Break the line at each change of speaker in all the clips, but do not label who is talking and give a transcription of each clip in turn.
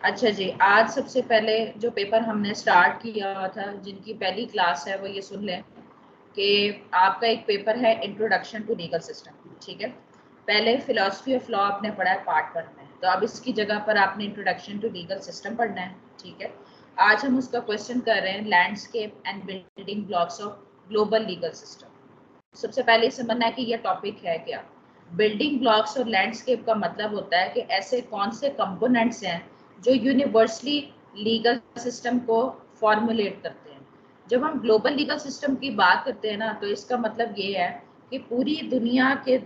اچھا جی، آج سب سے پہلے جو پیپر ہم نے سٹارٹ کیا تھا، جن کی پہلی کلاس ہے وہ یہ سن لیں کہ آپ کا ایک پیپر ہے انٹروڈکشن ٹو لیگل سسٹم. ٹھیک ہے، پہلے فلاسفی آف لا آپ نے پڑھا ہے پارٹ 1 میں، تو اب اس کی جگہ پر آپ نے انٹروڈکشن ٹو لیگل سسٹم پڑھنا ہے. ٹھیک ہے، آج ہم اس کا کوشچن کر رہے ہیں landscape and building blocks of global legal system. سب سے پہلے سمجھنا ہے کہ یہ ٹاپک ہے کیا. بلڈنگ بلاکس اور لینڈسکیپ کا مطلب ہوتا ہے کہ ایسے کون سے کمپوننٹس ہیں جو یونیورسلی لیگل سسٹم کو فارمولیٹ کرتے ہیں. جب ہم گلوبل لیگل سسٹم کی بات کرتے ہیں نا، تو اس کا مطلب یہ ہے کہ پوری دنیا کے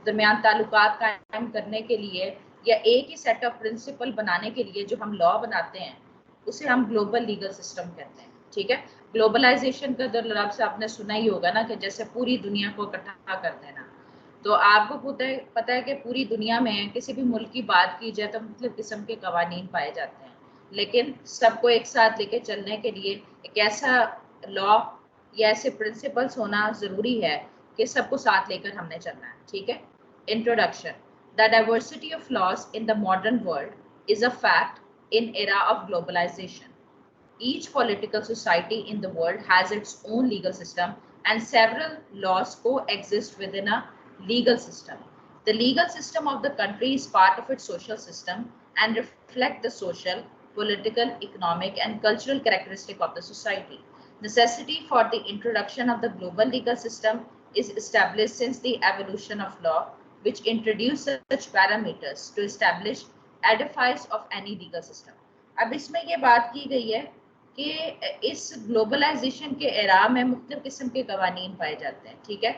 درمیان تعلقات قائم کرنے کے لیے یا ایک ہی سیٹ آف پرنسپل بنانے کے لیے جو ہم لا بناتے ہیں اسے ہم گلوبل لیگل سسٹم کہتے ہیں. ٹھیک ہے، گلوبلائزیشن کا لفظ آپ نے سنا ہی ہوگا نا، کہ جیسے پوری دنیا کو اکٹھا کر دینا. تو آپ کو پتہ ہے کہ پوری دنیا میں کسی بھی ملک کی بات کی جائے تو مختلف قسم کے قوانین پائے جاتے ہیں، لیکن سب کو ایک ساتھ لے کے چلنے کے لیے ایک ایسا لا یا ایسے پرنسپلز ہونا ضروری ہے کہ سب کو ساتھ لے کر ہم نے چلنا ہے. ٹھیک ہے. Introduction. The diversity of laws in the modern world is a fact in era of globalization. Each political society in the world has its own legal system and several laws coexist within a legal system. The legal system of the country is part of its social system and reflect the social, political, economic and cultural characteristic of the society. Necessity for the introduction of the global legal system is established since the evolution of law, which introduced such parameters to establish edifice of any legal system. اب اس میں یہ بات کی گئی ہے کہ اس globalisation کے ایرا میں مختلف قسم کے قوانین پائے جاتے ہیں. ٹھیک ہے،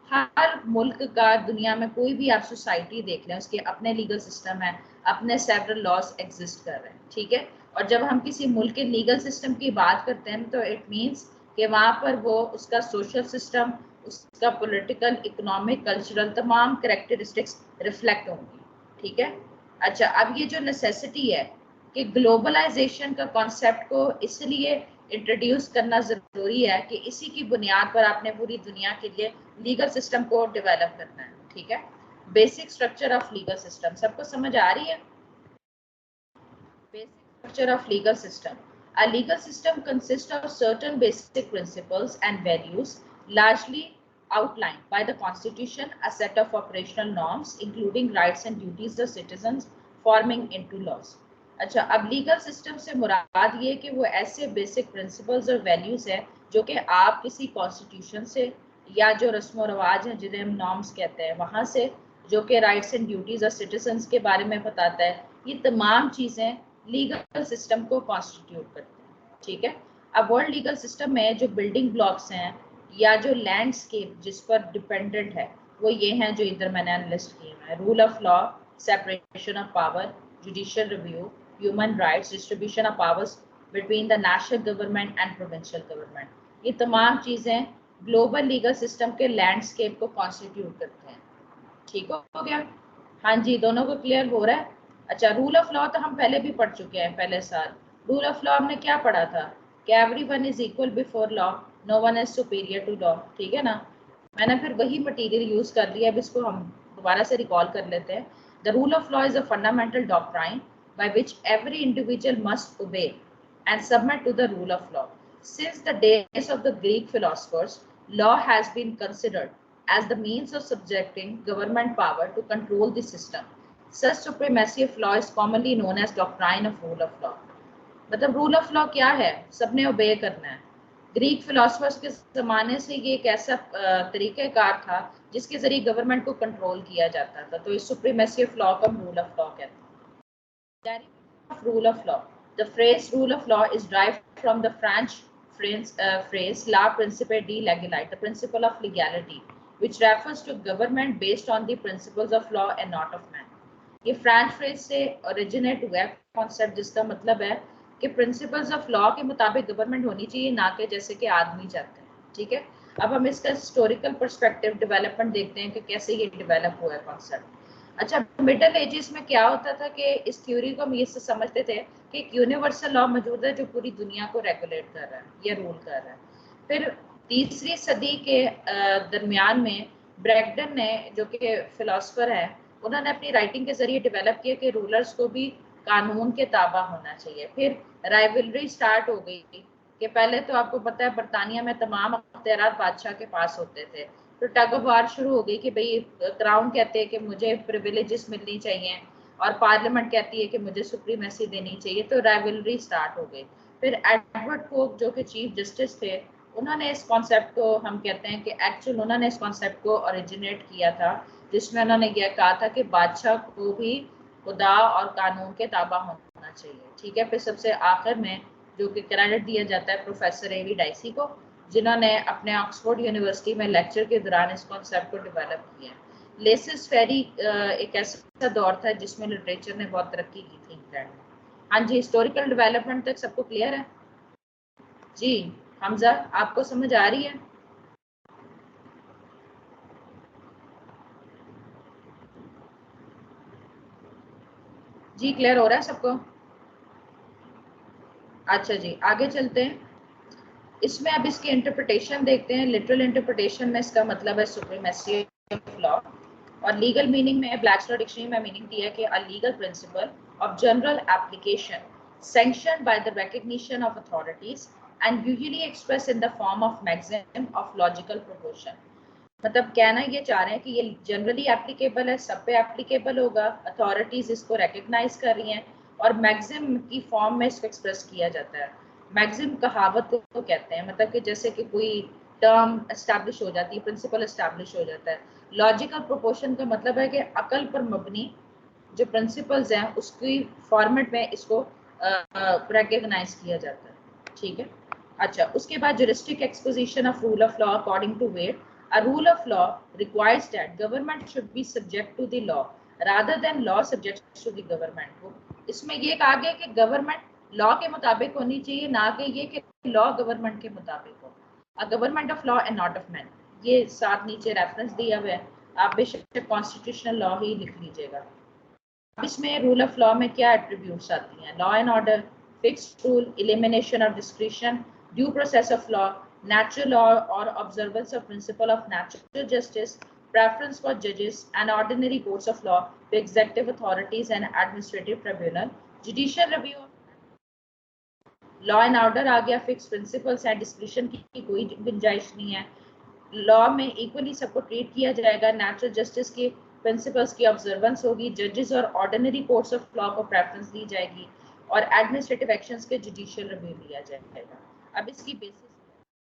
ہر ملک کا دنیا میں کوئی بھی آپ سوسائٹی دیکھ لیں، اس کے اپنے لیگل سسٹم ہے، اپنے سیورل لاز ایگزسٹ کر رہے ہیں. ٹھیک ہے، اور جب ہم کسی ملک کے لیگل سسٹم کی بات کرتے ہیں تو اٹ مینس کہ وہاں پر وہ اس کا سوشل سسٹم، اس کا پولیٹیکل، اکنامک، کلچرل تمام کریکٹرسٹکس ریفلیکٹ ہوں گی. ٹھیک ہے. اچھا، اب یہ جو نیسیسٹی ہے کہ گلوبلائزیشن کا کانسیپٹ کو اس لیے انٹروڈیوس کرنا ضروری ہے کہ اسی کی بنیاد پر آپ نے پوری دنیا کے لیے لیگل سسٹم کو ڈیولپ کرنا ہے. ٹھیک ہے. Basic structure of legal system سب کو سمجھ آ رہی ہے؟ Basic structure of legal system. A legal system consists of certain basic principles and values largely outlined by the Constitution, a set of operational norms including rights and duties of citizens forming into laws. اچھا، اب legal system سے مراد یہ کہ وہ ایسے basic principles اور values ہیں جو کہ آپ کسی کانسٹیٹیوشن سے یا جو رسم و رواج ہیں جنہیں ہم نارمس کہتے ہیں وہاں سے، جو کہ رائٹس اینڈ ڈیوٹیز اور سٹیزنس کے بارے میں بتاتا ہے، یہ تمام چیزیں لیگل سسٹم کو کانسٹیٹیوٹ کرتے ہیں. ٹھیک ہے. اب ورلڈ لیگل سسٹم میں جو بلڈنگ بلاکس ہیں یا جو لینڈسکیپ جس پر ڈیپینڈنٹ ہے وہ یہ ہیں جو ادھر میں نے لسٹ کیے ہیں: rule of law, separation of power, judicial review, human rights, distribution of powers between the national government and provincial government. یہ تمام چیزیں گلوبل لیگل سسٹم کے لینڈسکیپ کو کانسٹیٹیوٹ کرتے ہیں. ٹھیک ہو گیا؟ ہاں جی، دونوں کو کلیئر ہو رہا ہے؟ اچھا، رول آف لا تو ہم پہلے بھی پڑھ چکے ہیں پہلے سال. رول آف لا ہم نے کیا پڑھا تھا کہ every one is equal before law, no one is superior to law. ٹھیک ہے نا، میں نے پھر وہی مٹیریل یوز کر لیا. اب اس کو ہم دوبارہ سے ریکال کر لیتے ہیں. The rule of law is a fundamental doctrine by which every individual must obey and submit to the rule of law. Since the days of the Greek philosophers, law has been considered as the means of subjecting government power to control the system. Such supremacy of law is commonly known as doctrine of rule of law. مطلب role of لا کیا ہے؟ سب نے obey کرنا ہے. Greek philosophers کے زمانے سے یہ ایک ایسا طریقہ کار تھا جس کے ذریعے گورنمنٹ کو کنٹرول کیا جاتا تھا، تو اس سپریمیسی آف لا کو ہم رول آف لا کہتے ہیں. Derivation of rule of law. The phrase rule of law is derived from the French phrase la principe de legalité, the principle of legality, which refers to government based on the principles of law and not of man. یہ French freeze سے originate ہوا ہے concept جس کا مطلب ہے کہ principles of law کے مطابق گورنمنٹ ہونی چاہیے، نہ کہ جیسے کہ آدمی چاہتے ہیں. ٹھیک ہے. اب ہم اس کا ہسٹوریکل پرسپیکٹو ڈیولپمنٹ دیکھتے ہیں کہ کیسے یہ ڈیولپ ہوا ہے کانسیپٹ. اچھا، مڈل ایجز میں کیا ہوتا تھا کہ اس تھیوری کو ہم یہ سمجھتے تھے کہ ایک یونیورسل لا موجود ہے جو پوری دنیا کو ریگولیٹ کر رہا ہے یا رول کر رہا ہے. پھر تیسری صدی کے درمیان میں بریکڈن نے، جو کہ فلاسفر ہے، انہوں نے اپنی رائٹنگ کے ذریعے ڈیولپ کیا کہ رولرز کو بھی قانون کے تابع ہونا چاہیے. پھر رائیولری سٹارٹ ہو گئی کہ پہلے تو آپ کو پتہ ہے برطانیہ میں تمام اختیارات بادشاہ کے پاس ہوتے تھے. تو ٹگ آف وار شروع ہو گئی کہ بھئی کراؤن کہتے ہیں کہ مجھے پریویلیجز ملنی چاہیے اور پارلیمنٹ کہتی ہے کہ مجھے سپریمیسی دینی چاہیے. تو رائیولری سٹارٹ ہو گئی. پھر ایڈورڈ کوک جو کہ چیف جسٹس تھے انہوں نے اس کانسیپٹ کو ہم کہتے ہیں کہ ایکچوئل انہوں نے اس کانسیپٹ کو اوریجنیٹ کیا تھا جس میں انہوں نے یہ کہا تھا کہ بادشاہ کو بھی خدا اور قانون کے تابع ہونا چاہیے. ٹھیک ہے. پھر سب سے آخر میں جو کہ کریڈٹ دیا جاتا ہے پروفیسر ایوی ڈائسی کو جنہوں نے اپنے آکسفورڈ یونیورسٹی میں لیکچر کے دوران اس کانسیپٹ کو ڈیولپ کیا. لیسس فیری ایک ایسا دور تھا جس میں لٹریچر نے بہت ترقی کی تھی انگلینڈ میں. ہاں جی ہسٹوریکل ڈیولپمنٹ تک سب کو کلیئر ہے؟ جی حمزہ آپ کو سمجھ آ رہی ہے؟ جی کلیئر ہو رہا ہے سب کو؟ اچھا جی آگے چلتے ہیں. اس میں اب اس کی انٹرپریٹیشن دیکھتے ہیں. لٹرل انٹرپریٹیشن میں اس کا مطلب ہے سپریمیسی آف لا اور لیگل میننگ میں بلیکس لا ڈکشنری میں میننگ دیا ہے کہ a legal principle of general application sanctioned by the recognition of authorities and usually expressed in the form of maxim of logical proportion. مطلب کہنا یہ چاہ رہے ہیں کہ یہ جنرلی اپلیکیبل ہے, سب پہ اپلیکیبل ہوگا, اتھارٹیز اس کو ریکگنائز کر رہی ہیں اور میگزم کی فارم میں اس کو ایکسپریس کیا جاتا ہے. میگزم کہاوت کو کہتے ہیں, مطلب کہ جیسے کہ کوئی ٹرم اسٹیبلش ہو جاتی ہے, پرنسپل اسٹیبلش ہو جاتا ہے. لاجیکل پروپورشن کا مطلب ہے کہ عقل پر مبنی جو پرنسپلز ہیں اس کی فارمیٹ میں اس کو ریکگنائز کیا جاتا ہے. ٹھیک ہے. اچھا اس کے بعد juristic exposition of rule of law according to Wade. A rule of law requires that government should be subject to the law rather than law subject to the government. اس میں یہ کہا گیا کہ گورنمنٹ لا کے مطابق ہونی چاہیے, نہ کہ یہ کہ لا گورنمنٹ کے مطابق ہو. A government of law and not of men. یہ ساتھ نیچے ریفرنس دیا ہوا ہے, آپ بے شک کانسٹیٹیوشنل لا ہی لکھ لیجیے گا. اس میں رول آف لا میں کیا ایٹریبیوٹس آتی ہیں؟ Law and order, fixed rule, elimination of discretion, due process of law, natural law or observance of principle of natural justice, preference for judges and ordinary courts of law to executive authorities and administrative tribunal, judicial review. Law and order آ گیا, fix principles ہیں, discretion کی کوئی گنجائش نہیں ہے, لا میں equally سب کو ٹریٹ کیا جائے گا, نیچرل جسٹس کے پرنسپلس کی آبزرونس ہوگی, ججز اور آرڈینری کورٹس آف لا کو پریفرنس دی جائے گی اور ایڈمنسٹریٹو ایکشنز کے جوڈیشل ریویو لیا جائے گا. اب اس کی basis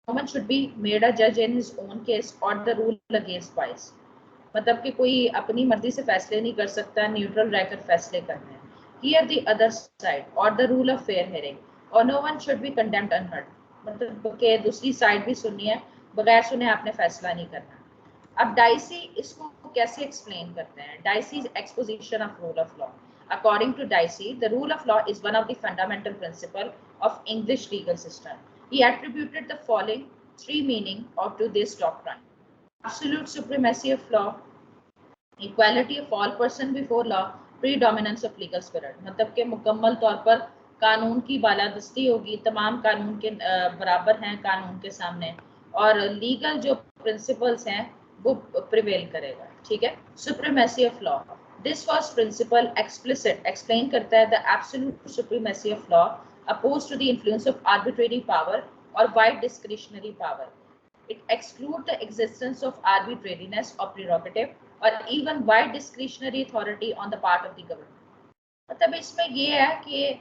woman should be made a judge in his own case or the rule against bias. مطلب کہ کوئی اپنی مرضی سے فیصلے نہیں کر سکتا, نیوٹرل رہ کر فیصلے کرنے ہیں. Here the other side or the rule of fair hearing or no one should be condemned unheard. مطلب کہ دوسری سائڈ بھی سننی ہے, بغیر سنے آپ نے فیصلہ نہیں کرنا. اب ڈائسی اس کو کیسے ایکسپلین کرتے ہیں؟ Dicey's exposition of rule of law. According to Dicey, the rule of law is one of the fundamental principles of English legal system. He attributed the following three meanings to this doctrine: absolute supremacy of law, equality of all persons before law, predominance of legal spirit. مطلب کہ مکمل طور پر قانون کی بالادستی ہوگی, تمام قانون کے برابر ہیں قانون کے سامنے, اور لیگل جو پرنسپلز ہیں وہ پریویل کرے گا. ٹھیک ہے. supremacy of law. This first principle explicit explain کرتا ہے the absolute supremacy of law opposed to the influence of arbitrary power or wide discretionary power. It excludes the existence of arbitrariness or prerogative or even wide discretionary authority on the part of the government. مطلب اس میں یہ ہے کہ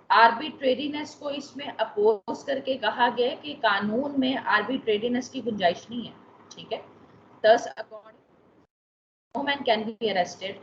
آربیٹرینس کو اس میں oppose کر کے کہا گیا کہ قانون میں آربیٹرینس کی گنجائش نہیں ہے. ٹھیک ہے. Thus, according no man can be arrested,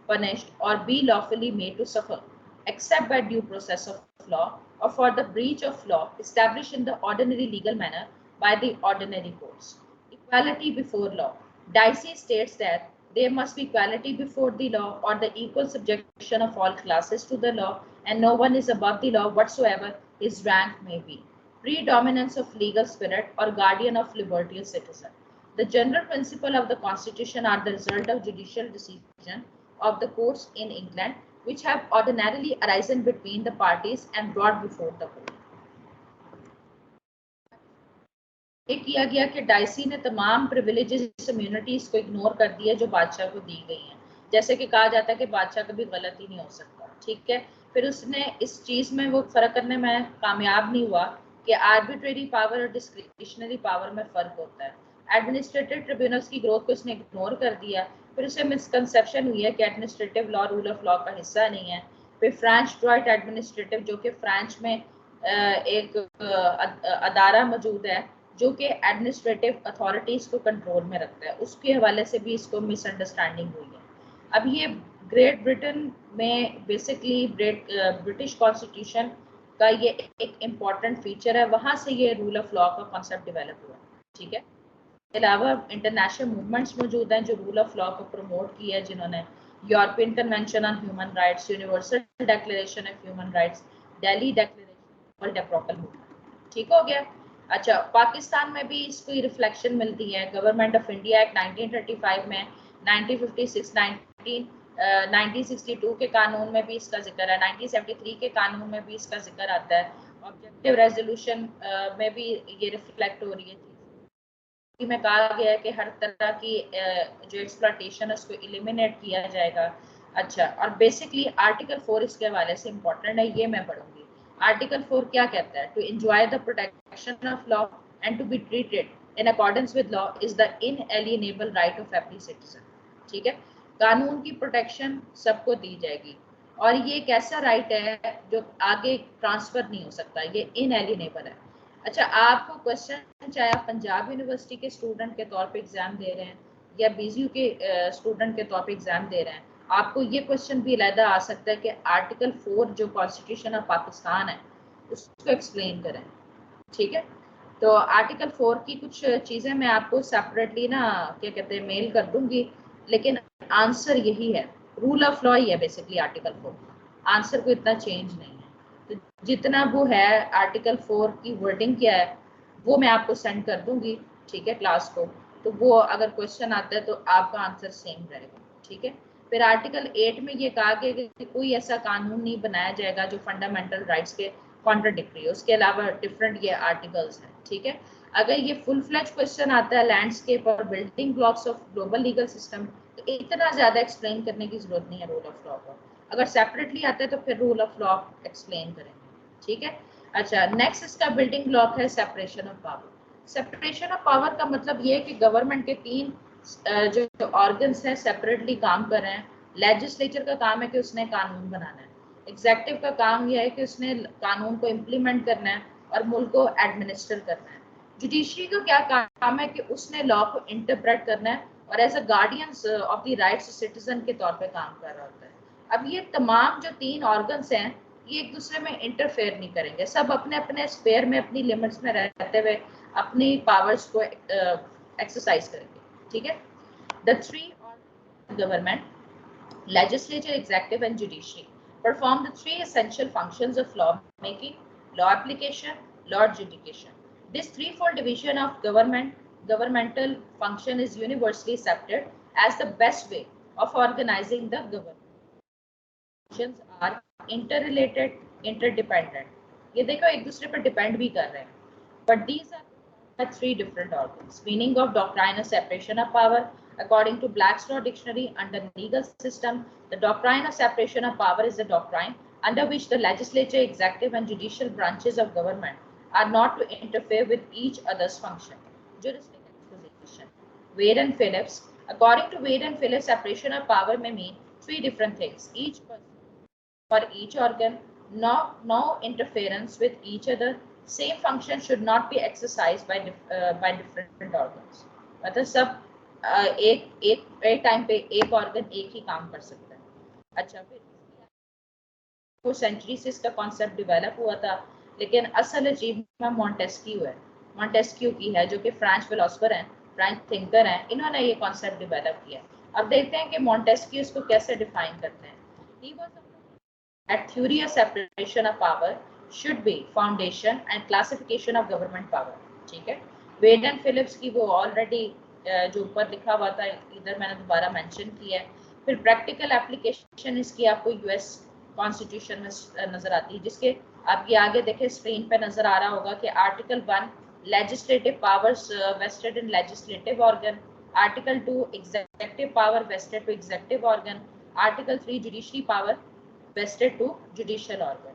punished or be lawfully made to suffer except by due process of law or for the breach of law established in the ordinary legal manner by the ordinary courts. Equality before law. Dicey states that there must be equality before the law or the equal subjection of all classes to the law, and no one is above the law whatsoever his rank may be. Predominance of legal spirit or guardian of liberty of citizen. The general principle of the Constitution are the result of judicial decision of the courts in England, which have ordinarily arisen between the parties and brought before the court. یہ کیا گیا کہ ڈائسی نے تمام پریویلیجز immunities کو ignore کر دیا جو بادشاہ کو دی گئی ہیں. جیسے کہ کہا جاتا ہے کہ بادشاہ کبھی غلط ہی نہیں ہو سکتا. ٹھیک ہے. پھر اس نے اس چیز میں وہ فرق کرنے میں کامیاب نہیں ہوا کہ آربیٹری پاور اور ڈسکریشنری پاور میں فرق ہوتا ہے. ایڈمنسٹریٹو ٹریبیونلز کی گروتھ کو اس نے اگنور کر دیا. پھر اسے مسکنسیپشن ہوئی ہے کہ administrative law rule of law کا حصہ نہیں ہے. پھر فرانچ ڈرائٹ ایڈمنسٹریٹو جو کہ فرانچ میں ایک ادارہ موجود ہے جو کہ ایڈمنسٹریٹو اتھارٹیز کو کنٹرول میں رکھتا ہے, اس کے حوالے سے بھی اس کو مس انڈرسٹینڈنگ ہوئی ہے. اب یہ گریٹ برٹن میں بیسکلی برٹش کانسٹیٹیوشن کا یہ ایک امپورٹنٹ فیچر ہے, وہاں سے یہ رول آف لا کا کانسیپٹ ڈیولپ ہوا. ٹھیک ہے. علاوہ انٹرنیشنل موومنٹس موجود ہیں جو رول آف لا کو پروموٹ کیا ہے, جنہوں نے European Convention on Human Rights, Universal Declaration of Human Rights, Delhi Declaration, world approval movement. ٹھیک ہو گیا. اچھا, پاکستان میں بھی اس کی ریفلیکشن ملتی ہے. گورنمنٹ آف انڈیا ایکٹ 1935 میں, 1956 1962 کے قانون میں بھی اس کا ذکر ہے, 1973 کے قانون میں بھی اس کا ذکر آتا ہے. آبجیکٹیو ریزولوشن میں بھی یہ ریفلیکٹ ہو رہی ہے, میں کہا گیا ہے کہ ہر طرح کی جو ایکسپلوٹیشن ہے اس کو ایلیمینیٹ کیا جائے گا. اچھا, اور بیسکلی آرٹیکل 4 اس کے حوالے سے امپورٹنٹ ہے, یہ میں پڑھوں گی. آرٹیکل 4 کیا کہتا ہے؟ To enjoy the protection of law and to be treated in accordance with law is the inalienable right of every citizen. ٹھیک ہے. قانون کی پروٹیکشن سب کو دی جائے گی, اور یہ ایک ایسا رائٹ ہے جو آگے ٹرانسفر نہیں ہو سکتا, یہ انیلینیبل ہے. اچھا, آپ کو کوشچن چاہے آپ پنجاب یونیورسٹی کے اسٹوڈنٹ کے طور پہ ایگزام دے رہے ہیں یا بی زی یو کے اسٹوڈنٹ کے طور پہ ایگزام دے رہے ہیں, آپ کو یہ کوشچن بھی علیحدہ آ سکتا ہے کہ آرٹیکل 4 جو کانسٹیٹیوشن آف پاکستان ہے اس کو ایکسپلین کریں. ٹھیک ہے. تو آرٹیکل 4 کی کچھ چیزیں میں آپ کو سیپریٹلی نا کیا کہتے ہیں میل کر دوں گی, لیکن آنسر یہی ہے, رول آف لا ہی ہے بیسکلی آرٹیکل 4. آنسر کو اتنا چینج نہیں ہے. تو جتنا وہ ہے آرٹیکل 4 کی ورڈنگ کیا ہے وہ میں آپ کو سینڈ کر دوں گی. ٹھیک ہے, کلاس کو. تو وہ اگر کوشچن آتا ہے تو آپ کا آنسر سیم رہے گا. ٹھیک ہے. پھر آرٹیکل 8 میں یہ کہا گیا کہ کوئی ایسا قانون نہیں بنایا جائے گا جو فنڈامنٹل رائٹس کے کانٹرڈکٹری ہے. اس کے علاوہ ڈفرینٹ یہ آرٹیکلس ہیں. ٹھیک ہے. اگر یہ فل فلیج کوشچن آتا ہے لینڈسکیپ اور building blocks of global legal system, تو اتنا زیادہ ایکسپلین کرنے کی ضرورت نہیں ہے رول آف لا کو. اگر سیپریٹلی آتا ہے تو پھر رول آف لا ایکسپلین کریں گے. ٹھیک ہے. اچھا, نیکسٹ اس کا بلڈنگ بلاک ہے separation of power. Separation of power کا مطلب یہ ہے کہ گورنمنٹ کے 3 جو آرگنس ہیں سیپریٹلی کام کر رہے ہیں. لیجسلیچر کا کام ہے کہ اس نے قانون بنانا ہے. ایگزیکٹو کا کام یہ ہے کہ اس نے قانون کو امپلیمنٹ کرنا ہے اور ملک کو ایڈمنسٹر کرنا ہے. جوڈیشری کا کیا کام ہے کہ اس نے لا کو انٹرپریٹ کرنا ہے اور as a guardians of the rights citizen کے طور پہ کام کر رہا ہوتا ہے. اب یہ تمام جو 3 آرگنس ہیں یہ ایک دوسرے میں انٹرفیئر نہیں کریں گے, سب اپنے اپنے اسپیئر میں اپنی لمٹس میں رہتے ہوئے اپنی پاورز کو ایکسرسائز کریں گے. ٹھیک ہے. The 3 organs of government, legislature, executive and judiciary, perform the 3 essential functions of law making, law application, law adjudication. This threefold division of governmental function is universally accepted as the best way of organizing the government. Functions are interrelated, interdependent. یہ دیکھو ایک دوسرے پر depend بھی کر رہے ہیں. But these are by 3 different organs. Meaning of doctrine of separation of power. According to Black's Law Dictionary, under legal system, the doctrine of separation of power is a doctrine under which the legislature, executive and judicial branches of government are not to interfere with each other's function. Juristic exposition. Wade and Phillips. According to Wade and Phillips, separation of power may mean 3 different things. Each person for each organ, no interference with each other, same function should not be exercised by different organs. مطلب سب ایک time پہ ایک organ ایک ہی کام کر سکتا ہے. اچھا, پھر سینچری سے اس کا کانسیپٹ ڈیولپ ہوا تھا, لیکن اصل اچیومنٹ مونٹیسکیو ہے. مونٹیسکیو کی ہے جو کہ فرانچ فلاسفر ہیں, فرانچ تھنکر ہیں, انہوں نے یہ کانسیپٹ ڈیولپ کیا. اب دیکھتے ہیں کہ مونٹیسکیو اس کو کیسے ڈیفائن کرتے ہیں. He was that theory of separation of power should be foundation and classification of government power. ٹھیک ہے. ویڈ اینڈ فلپس کی وہ آلریڈی جو اوپر لکھا ہوا تھا ادھر میں نے دوبارہ مینشن کیا ہے. پھر پریکٹیکل اپلیکیشن اس کی آپ کو یو ایس کانسٹیٹیوشن میں نظر آتی ہے, جس کے آپ یہ آگے دیکھیں اسکرین پہ نظر آ رہا ہوگا کہ article 1 legislative powers vested in legislative organ, Article 2 executive power vested to executive organ, Article 3 judiciary power vested to judicial organ.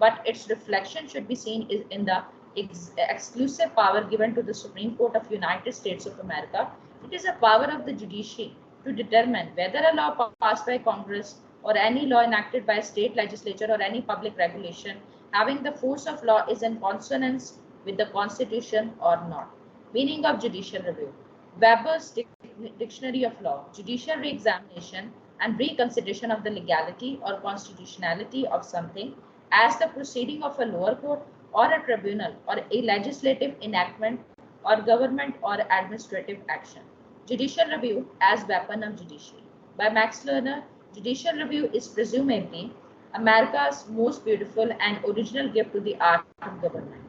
but its reflection should be seen in the exclusive power given to the Supreme Court of United States of America. It is a power of the judiciary to determine whether a law passed by Congress or any law enacted by a state legislature or any public regulation having the force of law is in consonance with the Constitution or not. Meaning of judicial review. Weber's Dictionary of Law, judicial re-examination and reconsideration of the legality or constitutionality of something as the proceeding of a lower court or a tribunal or a legislative enactment or government or administrative action. Judicial review as weapon of judiciary. By Max Lerner, judicial review is presumably America's most beautiful and original gift to the art of government.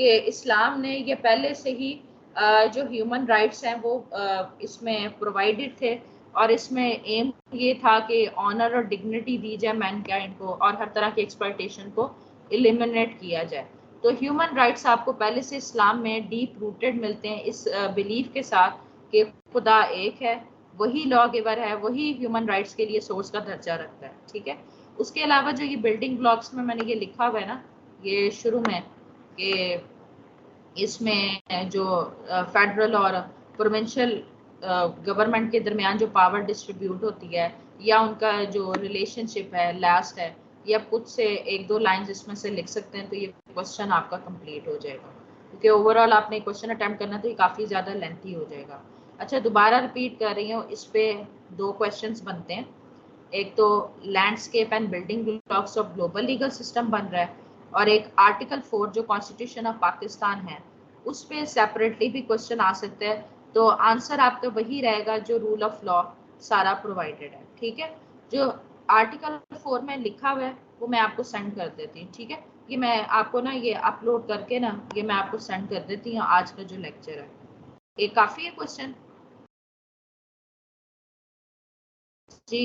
کہ اسلام نے یہ پہلے سے ہی جو human rights ہیں وہ اس میں provided تھے، اور اس میں ایم یہ تھا کہ آنر اور ڈگنیٹی دی جائے مین کائنڈ کو، اور ہر طرح کی ایکسپلائٹیشن کو ایلیمنیٹ کیا جائے. تو ہیومن رائٹس آپ کو پہلے سے اسلام میں ڈیپ روٹڈ ملتے ہیں اس بلیف کے ساتھ کہ خدا ایک ہے، وہی لا گیور ہے، وہی ہیومن رائٹس کے لیے سورس کا درجہ رکھتا ہے. ٹھیک ہے. اس کے علاوہ جو یہ بلڈنگ بلاکس میں نے یہ لکھا ہوا ہے نا یہ شروع میں کہ اس میں جو فیڈرل اور پروونشل گورنمنٹ کے درمیان جو پاور ڈسٹریبیوٹ ہوتی ہے یا ان کا جو ریلیشن شپ ہے لاسٹ ہے، یا کچھ سے ایک دو لائنز اس میں سے لکھ سکتے ہیں تو یہ کوشچن آپ کا کمپلیٹ ہو جائے گا، کیونکہ اوور آل آپ نے کوشچن اٹیمپٹ کرنا تو یہ کافی زیادہ لینتھی ہو جائے گا. اچھا دوبارہ ریپیٹ کر رہی ہوں، اس پہ 2 کوشچنس بنتے ہیں. ایک تو landscape and building blocks of global legal system بن رہا ہے، اور ایک آرٹیکل 4 جو کانسٹیٹیوشن آف پاکستان ہے اس پہ سیپریٹلی بھی کوشچن آ سکتے ہیں. تو آنسر آپ کا وہی رہے گا جو رول آف لا سارا پرووائڈڈ ہے. ٹھیک ہے. جو آرٹیکل 4 میں لکھا ہوا ہے وہ میں آپ کو سینڈ کر دیتی ہوں. ٹھیک ہے. یہ میں آپ کو نا یہ اپلوڈ کر کے نا یہ میں آپ کو سینڈ کر دیتی ہوں آج کا جو لیکچر ہے. یہ کافی ہے کوشچن. جی